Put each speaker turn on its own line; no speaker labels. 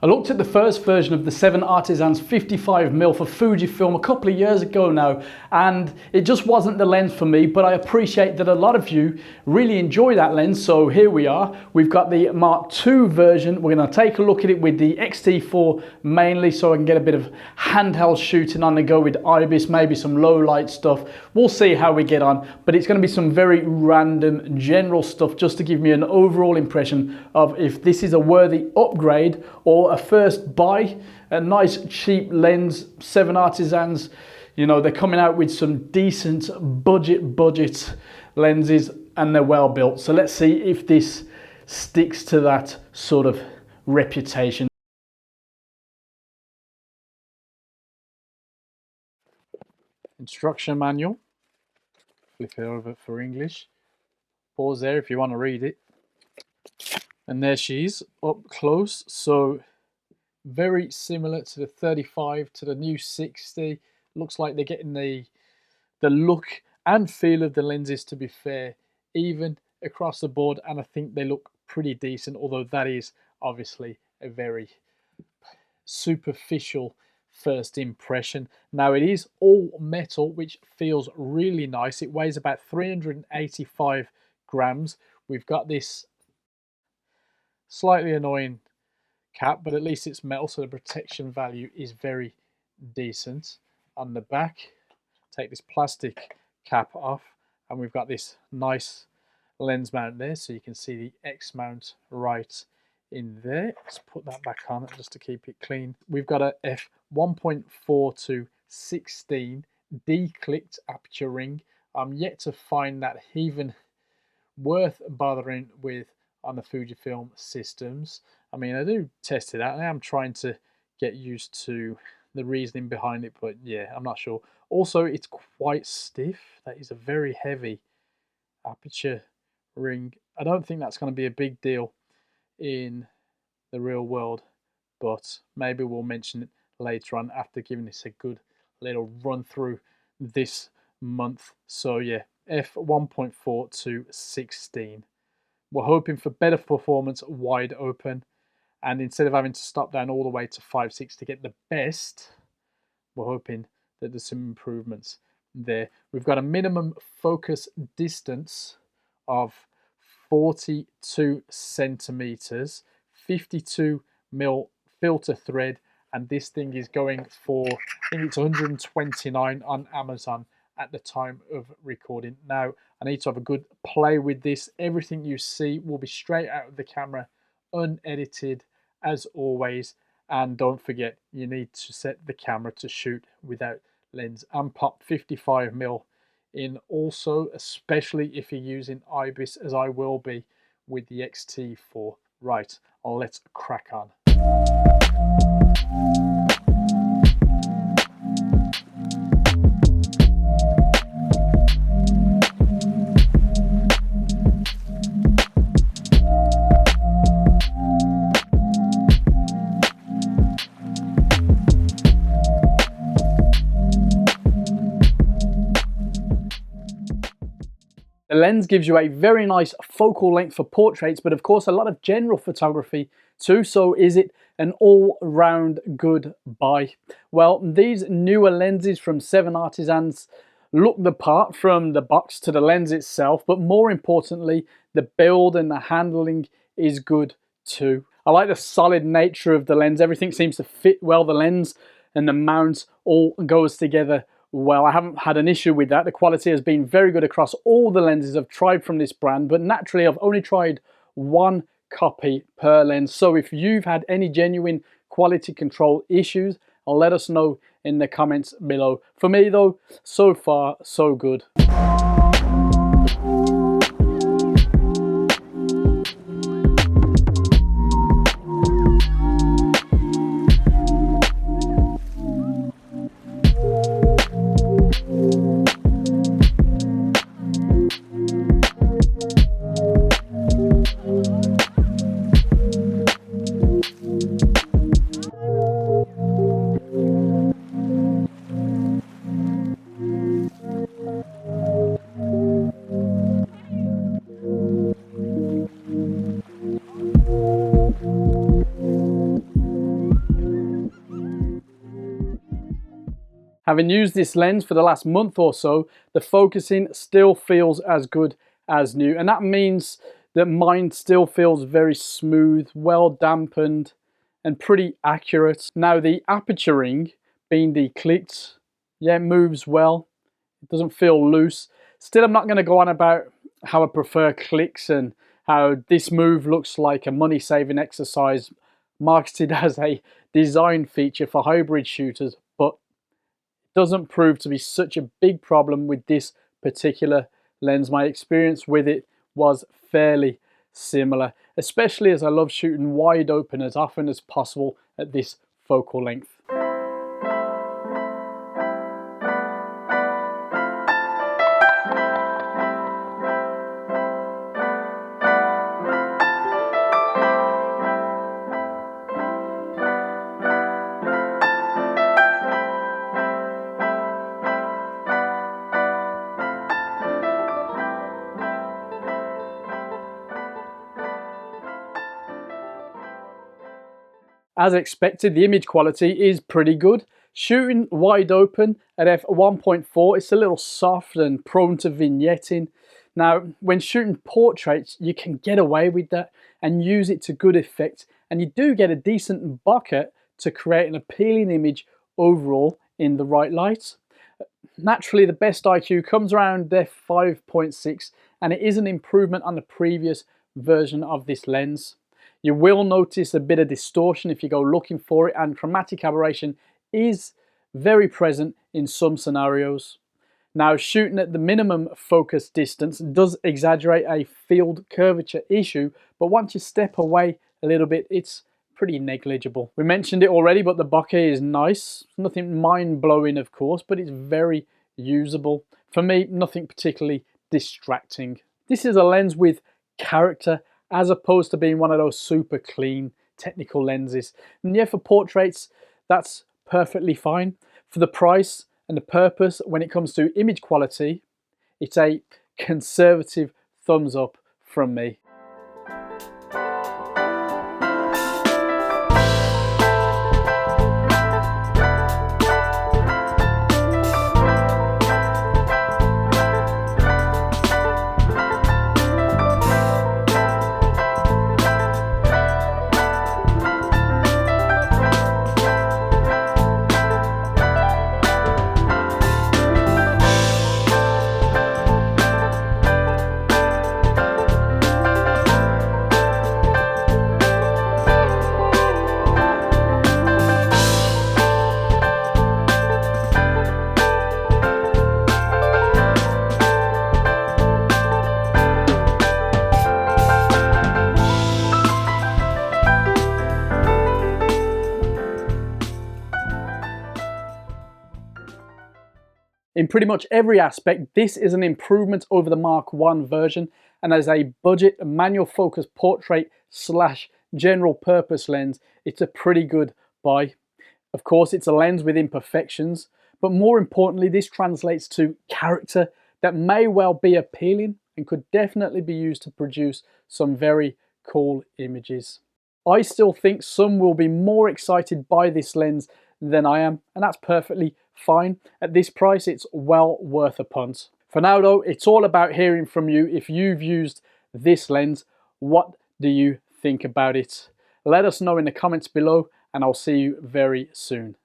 I looked at the first version of the 7Artisans 55mm for Fujifilm a couple of years ago now, and it just wasn't the lens for me, but I appreciate that a lot of you really enjoy that lens. So here we are, we've got the Mark II version. We're going to take a look at it with the X-T4 mainly, so I can get a bit of handheld shooting on the go with IBIS, maybe some low light stuff. We'll see how we get on, but it's going to be some very random general stuff just to give me an overall impression of if this is a worthy upgrade or a first buy. A nice cheap lens, 7Artisans, you know, they're coming out with some decent budget lenses and they're well built. So let's see if this sticks to that sort of reputation. Instruction manual, flip it over for English, pause there if you want to read it. And there she is up close, so very similar to the 35 to the new 60. Looks like they're getting the look and feel of the lenses, to be fair, even across the board, and I think they look pretty decent, although that is obviously a very superficial first impression. Now it is all metal, which feels really nice. It weighs about 385 grams. We've got this slightly annoying cap, but at least it's metal, so the protection value is very decent. On the back, take this plastic cap off, and we've got this nice lens mount there, so you can see the X mount right in there. Let's put that back on just to keep it clean. We've got a f1.4 to 16 declicked aperture ring. I'm yet to find that even worth bothering with on the Fujifilm systems. I mean, I do test it out. I am trying to get used to the reasoning behind it, but yeah, I'm not sure. Also, it's quite stiff. That is a very heavy aperture ring. I don't think that's going to be a big deal in the real world, but maybe we'll mention it later on after giving this a good little run through this month. So yeah, f1.4 to 16. We're hoping for better performance wide open, and instead of having to stop down all the way to 5.6 to get the best, we're hoping that there's some improvements there. We've got a minimum focus distance of 42 centimeters, 52mm filter thread, and this thing is going for, I think it's 129 on Amazon at the time of recording. Now, I need to have a good play with this. Everything you see will be straight out of the camera, unedited as always. And don't forget, you need to set the camera to shoot without lens and pop 55mm in also, especially if you're using IBIS, as I will be with the X-T4. Right, let's crack on. The lens gives you a very nice focal length for portraits, but of course a lot of general photography too. So is it an all-round good buy? Well, these newer lenses from 7Artisans look the part from the box to the lens itself, but more importantly, the build and the handling is good too. I like the solid nature of the lens. Everything seems to fit well. The lens and the mount all goes together well. I haven't had an issue with that. The quality has been very good across all the lenses I've tried from this brand, but naturally I've only tried one copy per lens. So if you've had any genuine quality control issues, let us know in the comments below. For me though, so far so good. Having used this lens for the last month or so, the focusing still feels as good as new, and that means that mine still feels very smooth, well dampened, and pretty accurate. Now the aperture ring being declicked, yeah, it moves well. It doesn't feel loose. Still, I'm not going to go on about how I prefer clicks and how this move looks like a money-saving exercise marketed as a design feature for hybrid shooters, but it doesn't prove to be such a big problem with this particular lens. My experience with it was fairly similar, especially as I love shooting wide open as often as possible at this focal length. As expected, the image quality is pretty good. Shooting wide open at f1.4, it's a little soft and prone to vignetting. Now, when shooting portraits, you can get away with that and use it to good effect, and you do get a decent bokeh to create an appealing image overall in the right light. Naturally, the best IQ comes around f5.6, and it is an improvement on the previous version of this lens. You will notice a bit of distortion if you go looking for it, and chromatic aberration is very present in some scenarios. Now, shooting at the minimum focus distance does exaggerate a field curvature issue, but once you step away a little bit, it's pretty negligible. We mentioned it already, but the bokeh is nice. Nothing mind-blowing, of course, but it's very usable. For me, nothing particularly distracting. This is a lens with character, as opposed to being one of those super clean technical lenses. And yeah, for portraits, that's perfectly fine. For the price and the purpose, when it comes to image quality, it's a conservative thumbs up from me. In pretty much every aspect, this is an improvement over the Mark I version, and as a budget manual focus portrait / general purpose lens, it's a pretty good buy. Of course, it's a lens with imperfections, but more importantly, this translates to character that may well be appealing and could definitely be used to produce some very cool images. I still think some will be more excited by this lens than I am, and that's perfectly fine. At this price, it's well worth a punt. For now though, it's all about hearing from you. If you've used this lens, what do you think about it? Let us know in the comments below, and I'll see you very soon.